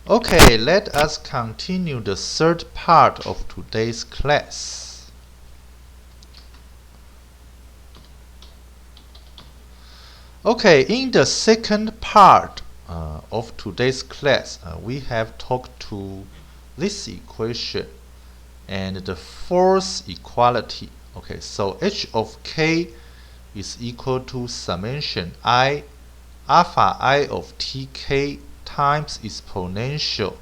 Okay, let us continue the third part of today's class. Okay, in the second part of today's class, we have talked to this equation and the fourth equality. Okay, so h of k is equal to summation I alpha I of tk times exponential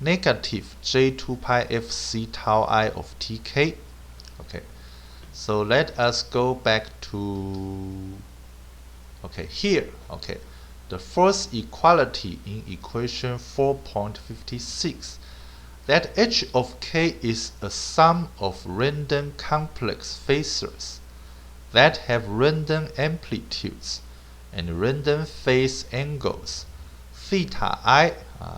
negative j2 pi fc tau I of tk. Okay, so let us go back to here. Okay, the first equality in equation 4.56, that h of k is a sum of random complex phasors that have random amplitudes and random phase angles. Theta I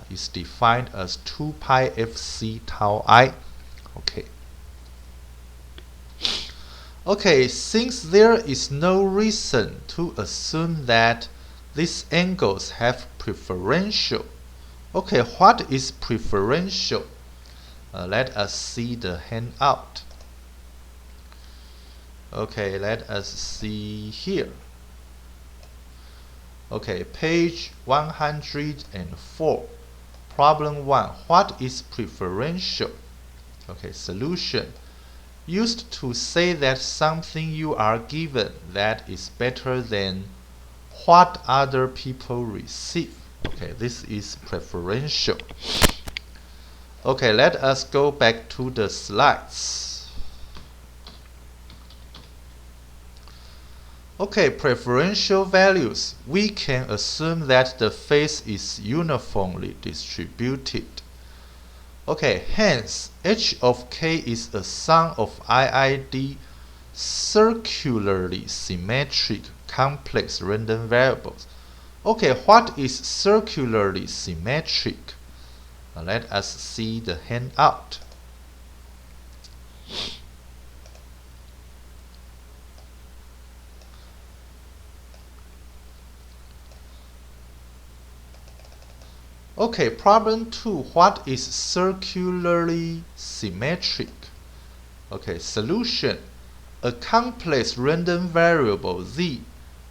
is defined as 2 pi fc tau I. Okay, since there is no reason to assume that these angles have preferential. Okay, what is preferential? Let us see the handout. Okay, let us see here. Okay, page 104. Problem 1. What is preferential? Okay, solution. Used to say that something you are given that is better than what other people receive. Okay, this is preferential. Okay, let us go back to the slides. Okay, preferential values. We can assume that the phase is uniformly distributed. Okay, hence h of k is a sum of IID circularly symmetric complex random variables. Okay, what is circularly symmetric? Let us see the handout. Okay, problem 2. What is circularly symmetric? Okay, solution. A complex random variable z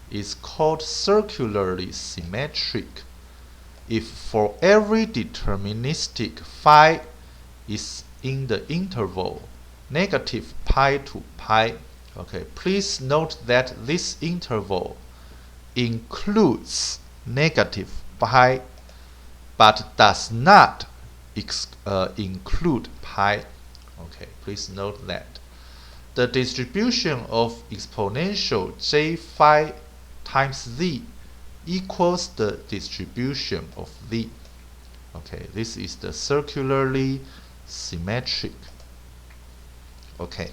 is called circularly symmetric if for every deterministic phi is in the interval negative pi to pi. Okay, please note that this interval includes negative pi but does not include pi. Okay, please note that. The distribution of exponential j phi times z equals the distribution of z. Okay, this is the circularly symmetric. Okay,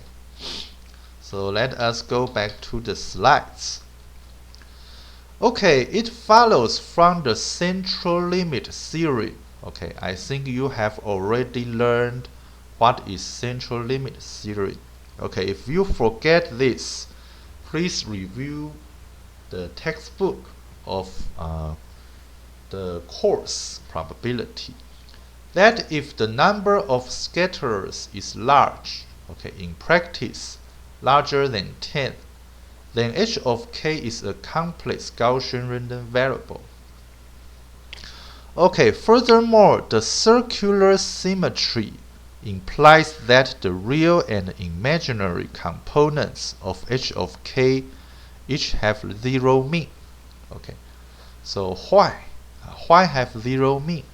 so let us go back to the slides. Okay, it follows from the central limit theory. Okay, I think you have already learned what is central limit theory. Okay, if you forget this, please review the textbook of the course probability. That if the number of scatterers is large, okay, in practice larger than 10, then h of k is a complex Gaussian random variable. Okay, furthermore, the circular symmetry implies that the real and imaginary components of h of k each have zero mean. Okay, so why have zero mean?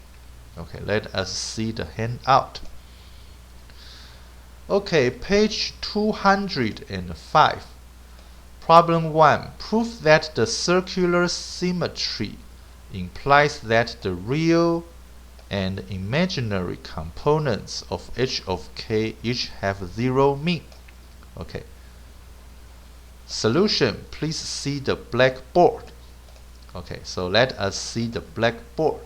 Okay, let us see the handout. Okay, page 205. Problem 1. Prove that the circular symmetry implies that the real and imaginary components of h of k each have zero mean. Okay. Solution. Please see the blackboard. Okay, so let us see the blackboard.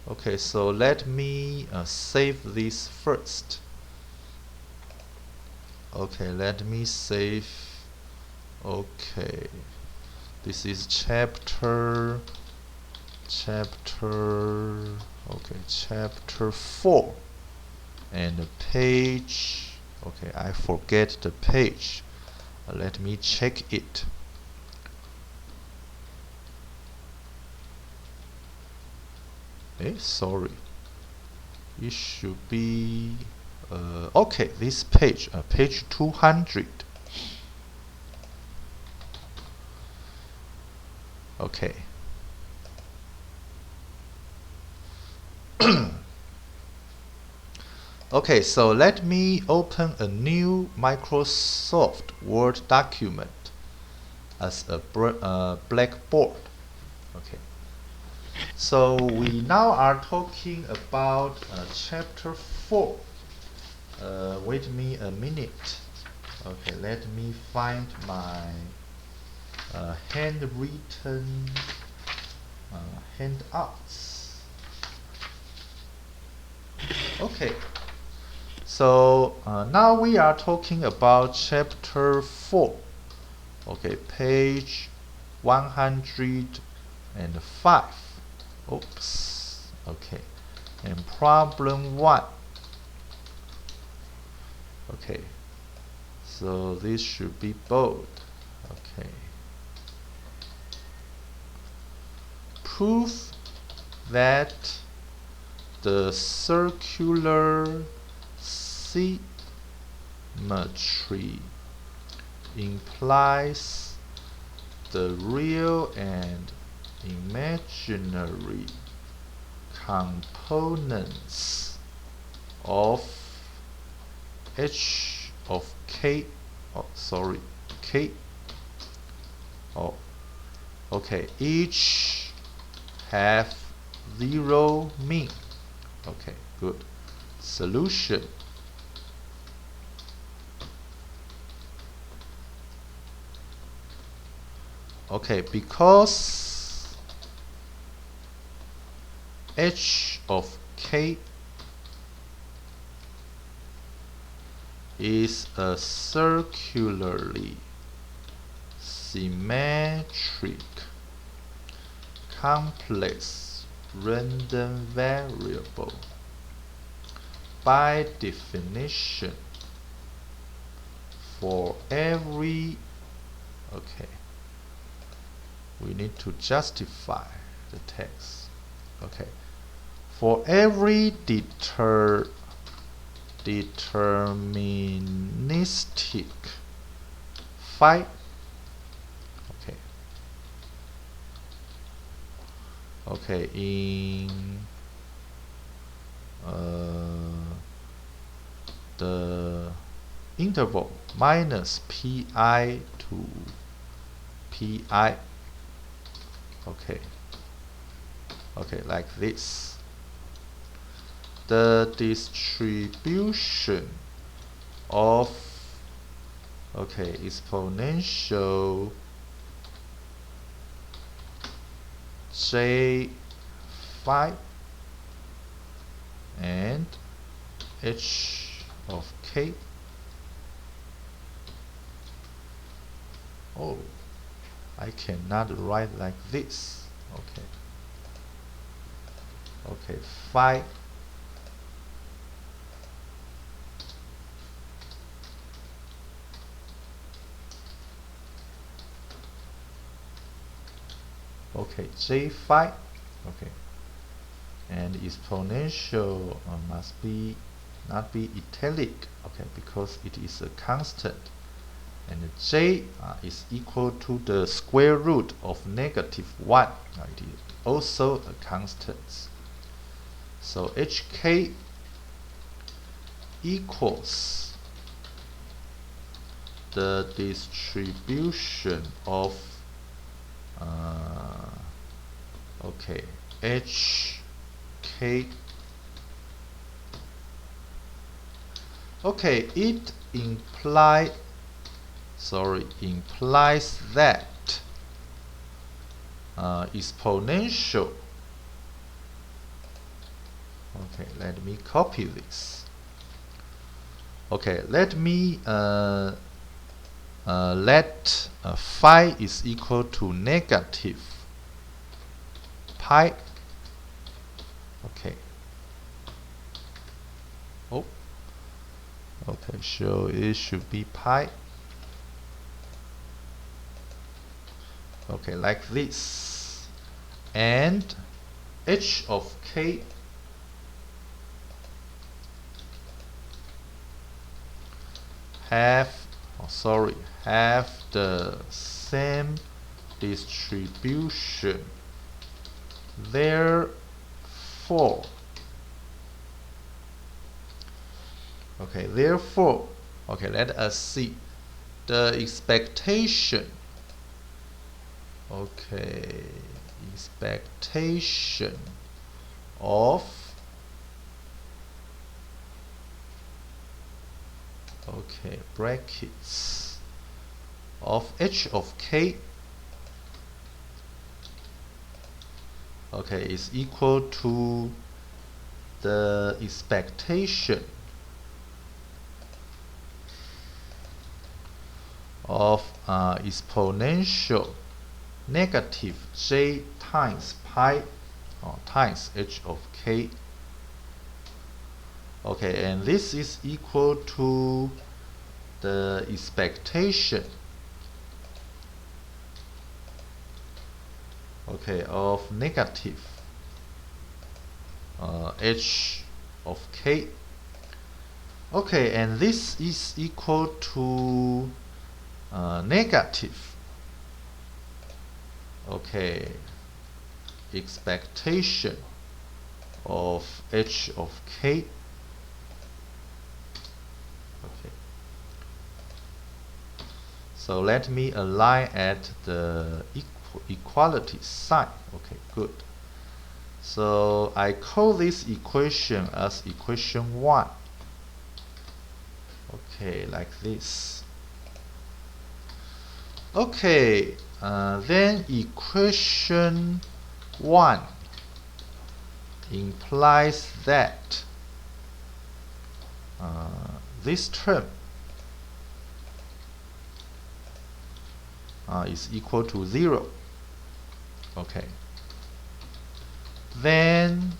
Okay, so let me save this first. Okay, let me save. Okay, this is chapter Okay, chapter 4 and page. Okay, I forget the page. Let me check it. Sorry. It should be okay. This page, page 200. Okay. Okay, so let me open a new Microsoft Word document as a blackboard. Okay. So we now are talking about chapter 4. Wait me a minute. Okay, let me find my handwritten handouts. Okay, so now we are talking about chapter 4. Okay, page 105. Oops. Okay, and problem 1. Okay, so this should be bold. Okay. Prove that the circular symmetry implies the real and imaginary components of h of k. K. Okay, each have 0 mean. Okay, good. Solution. Okay, because h of k is a circularly symmetric complex random variable. By definition, for every, okay, we need to justify the text. Okay, for every deterministic phi. Okay, in the interval minus pi to pi. Okay, like this. The distribution of exponential j phi and h of k. Oh, I cannot write like this. Okay, phi. Okay, j phi. Okay, and exponential must not be italic. Okay, because it is a constant, and j is equal to the square root of -1. It is also a constant. So hk equals the distribution of hk. Okay, it implies that exponential. Okay, let me copy this. Okay, let me let phi is equal to negative pi. Okay. Oh, okay, so it should be pi. Okay, like this. And h of k have the same distribution. Therefore, let us see the expectation. Okay, expectation of brackets of h of k is equal to the expectation of exponential negative j times pi times h of k. Okay, and this is equal to the expectation of negative h of k. Okay, and this is equal to negative expectation of h of k. So let me align at the equality sign. Okay, good. So I call this equation as equation 1. Okay, like this. Okay, then equation 1 implies that this term is equal to 0. Okay. Then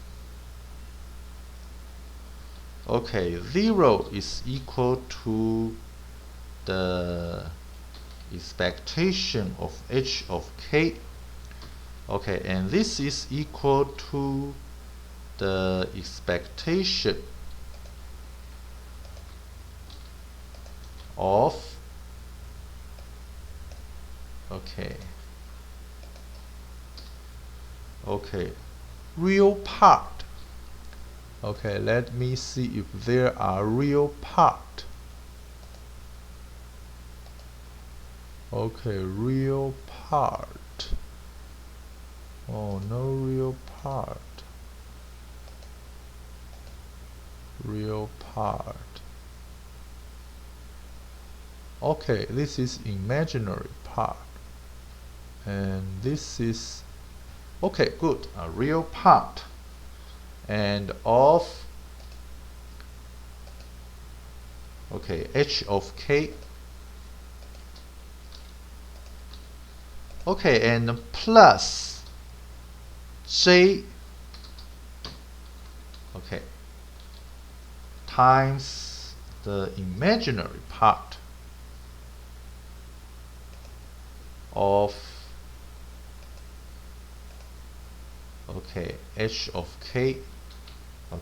0 is equal to the expectation of h of k. Okay, and this is equal to the expectation of real part. Okay, let me see if there are real part. Okay, real part. Oh, no real part. Real part. Okay, this is imaginary part. And this is okay, good. A real part. And of h of k. Okay, and plus j times the imaginary part of h of k.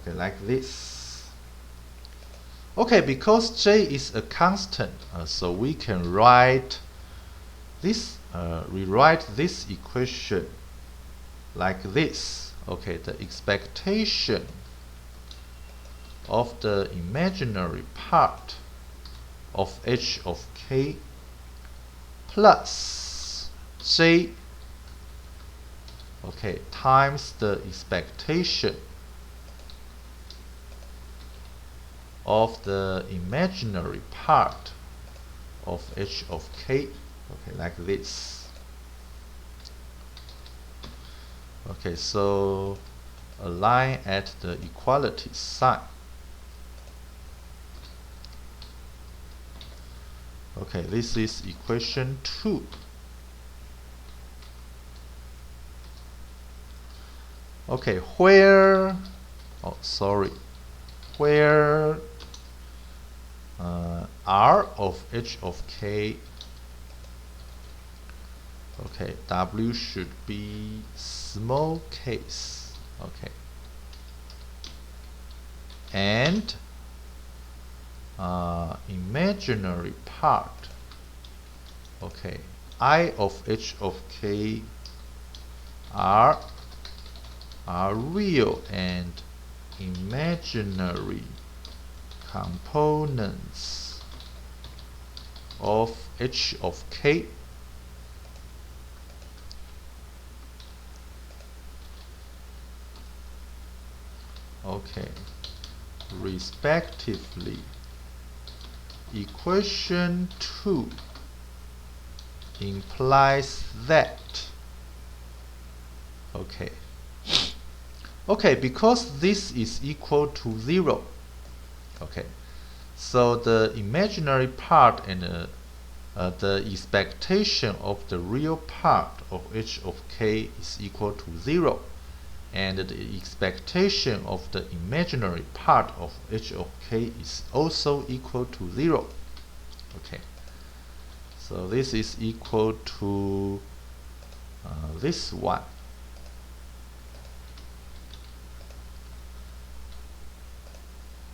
Like this. Okay, because j is a constant, so we can write this, rewrite this equation like this. Okay, the expectation of the imaginary part of h of k plus j times the expectation of the imaginary part of h of k. Like this. So align at the equality sign. This is equation 2. Where oh sorry, where R of h of k, okay, W should be small case, okay, and imaginary part, okay, I of h of k are real and imaginary components of h of k, okay, respectively. Equation 2 implies that, okay, because this is equal to 0, okay, so the imaginary part and the expectation of the real part of h of k is equal to 0, and the expectation of the imaginary part of h of k is also equal to 0. Okay, so this is equal to this one.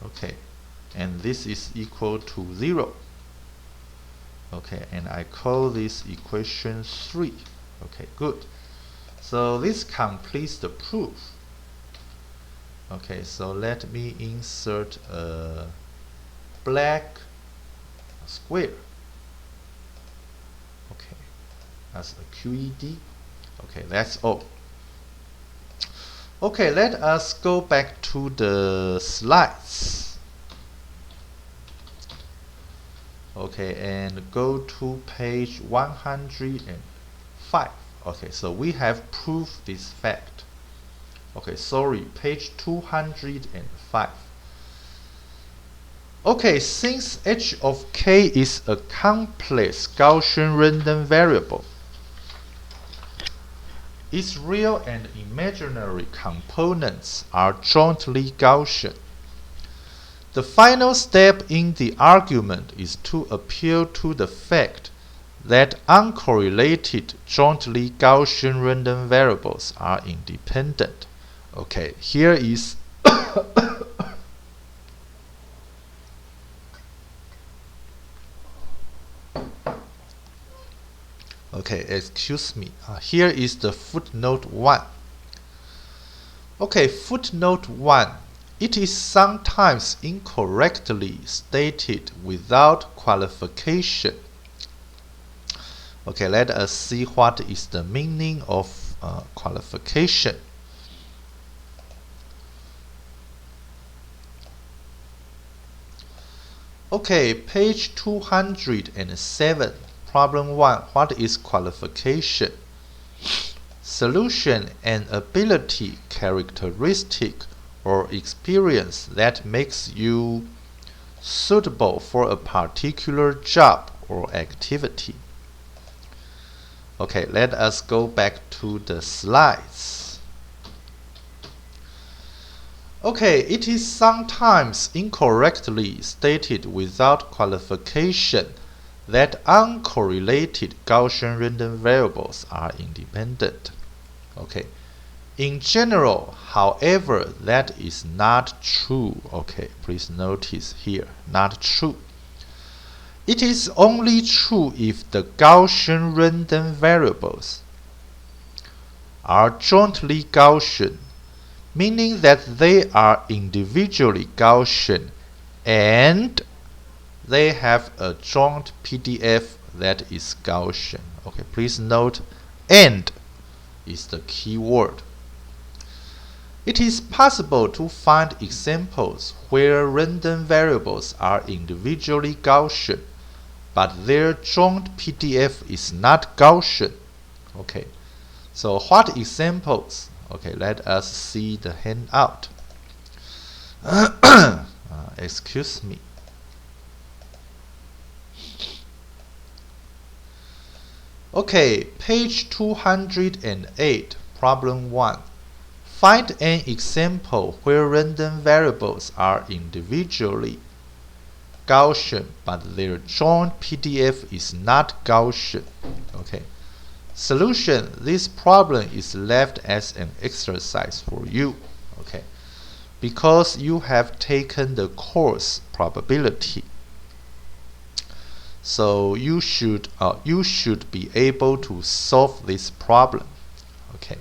Okay, and this is equal to 0. Okay, and I call this equation 3. Okay, good. So this completes the proof. Okay, so let me insert a black square. Okay, as a QED. Okay, that's all. Okay, let us go back to the slides. Okay, and go to page 105. Okay, so we have proved this fact. Okay, sorry, page 205. Okay, since h of k is a complex Gaussian random variable, its real and imaginary components are jointly Gaussian. The final step in the argument is to appeal to the fact that uncorrelated jointly Gaussian random variables are independent. Okay, here is okay, excuse me. Here is the footnote 1. Okay, footnote 1. It is sometimes incorrectly stated without qualification. Okay, let us see what is the meaning of qualification. Okay, page 207, problem 1. What is qualification? Solution: an ability, characteristic, or experience that makes you suitable for a particular job or activity. Okay, let us go back to the slides. Okay, it is sometimes incorrectly stated without qualification that uncorrelated Gaussian random variables are independent. Okay, in general, however, that is not true. Okay, please notice here, not true. It is only true if the Gaussian random variables are jointly Gaussian, meaning that they are individually Gaussian and they have a joint PDF that is Gaussian. Okay, please note, and is the key word. It is possible to find examples where random variables are individually Gaussian, but their joint PDF is not Gaussian. Okay, so what examples? Okay, let us see the handout. Excuse me. Okay, page 208, problem 1. Find an example where random variables are individually Gaussian, but their joint PDF is not Gaussian. Okay. Solution: this problem is left as an exercise for you. Okay. Because you have taken the course probability. So you should be able to solve this problem. Okay.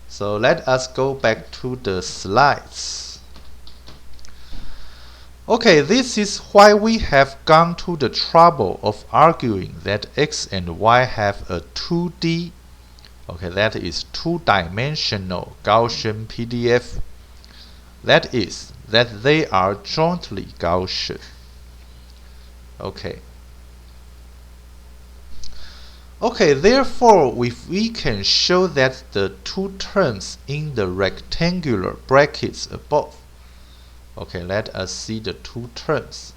So let us go back to the slides. Okay, this is why we have gone to the trouble of arguing that x and y have a 2D, okay, that is two-dimensional Gaussian PDF. That is, that they are jointly Gaussian. Okay. Okay, therefore, if we can show that the two terms in the rectangular brackets above, okay, let us see the two terms.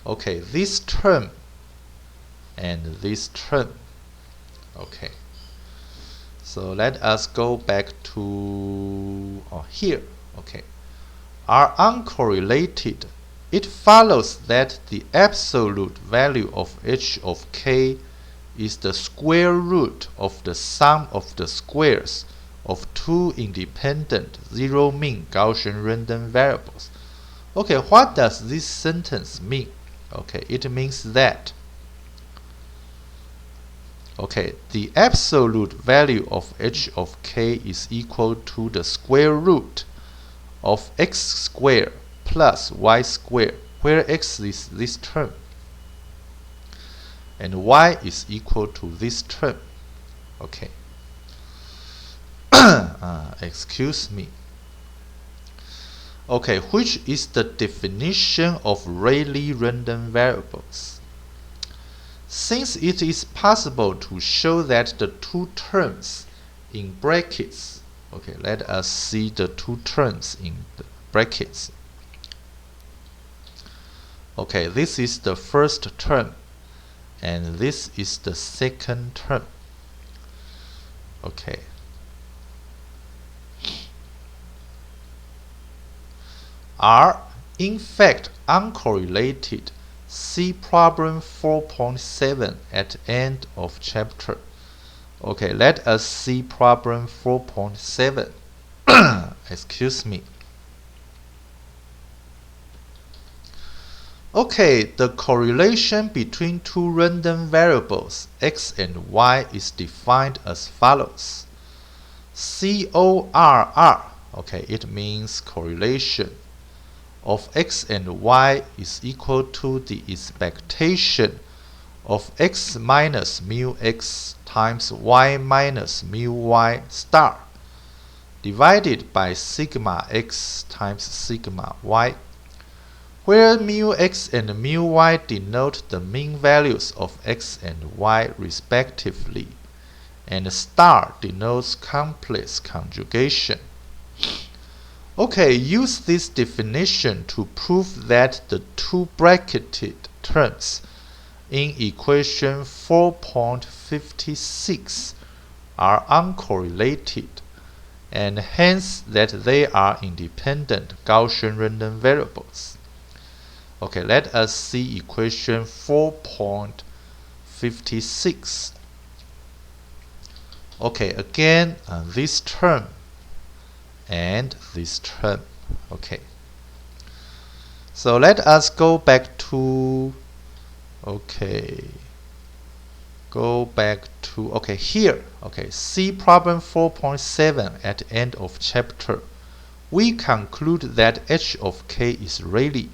Okay, this term and this term. Okay. So let us go back to here. Okay. Are uncorrelated. It follows that the absolute value of h of k is the square root of the sum of the squares of two independent zero-mean Gaussian random variables. Okay, what does this sentence mean? Okay, it means that the absolute value of h of k is equal to the square root of x squared plus y squared, where x is this term and y is equal to this term. Okay. Excuse me. Okay, which is the definition of Rayleigh random variables? Since it is possible to show that the two terms in brackets, okay, let us see the two terms in the brackets. Okay, this is the first term and this is the second term. Okay. Are in fact uncorrelated. See problem 4.7 at end of chapter. Okay, let us see problem 4.7. Excuse me. Okay, the correlation between two random variables x and y is defined as follows. CORR, okay, it means correlation of x and y is equal to the expectation of x minus mu x times y minus mu y star divided by sigma x times sigma y, where mu x and mu y denote the mean values of x and y respectively, and star denotes complex conjugation. Okay, use this definition to prove that the two bracketed terms in equation 4.56 are uncorrelated, and hence that they are independent Gaussian random variables. Okay, let us see equation 4.56. Okay, again, this term and this term. Okay. So let us go back to, here. Okay, see problem 4.7 at the end of chapter. We conclude that h of k is Rayleigh.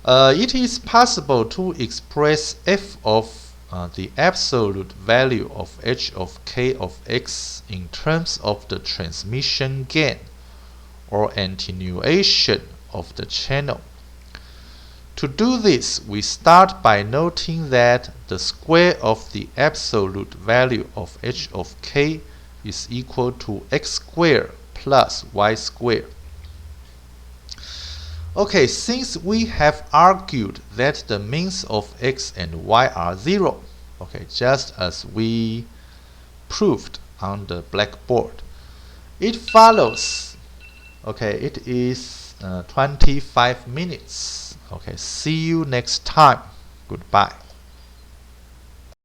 It is possible to express f of the absolute value of h of k of x in terms of the transmission gain or attenuation of the channel. To do this, we start by noting that the square of the absolute value of h of k is equal to x squared plus y squared. Okay, since we have argued that the means of x and y are 0, okay, just as we proved on the blackboard. It follows. Okay, it is 25 minutes. Okay, see you next time. Goodbye.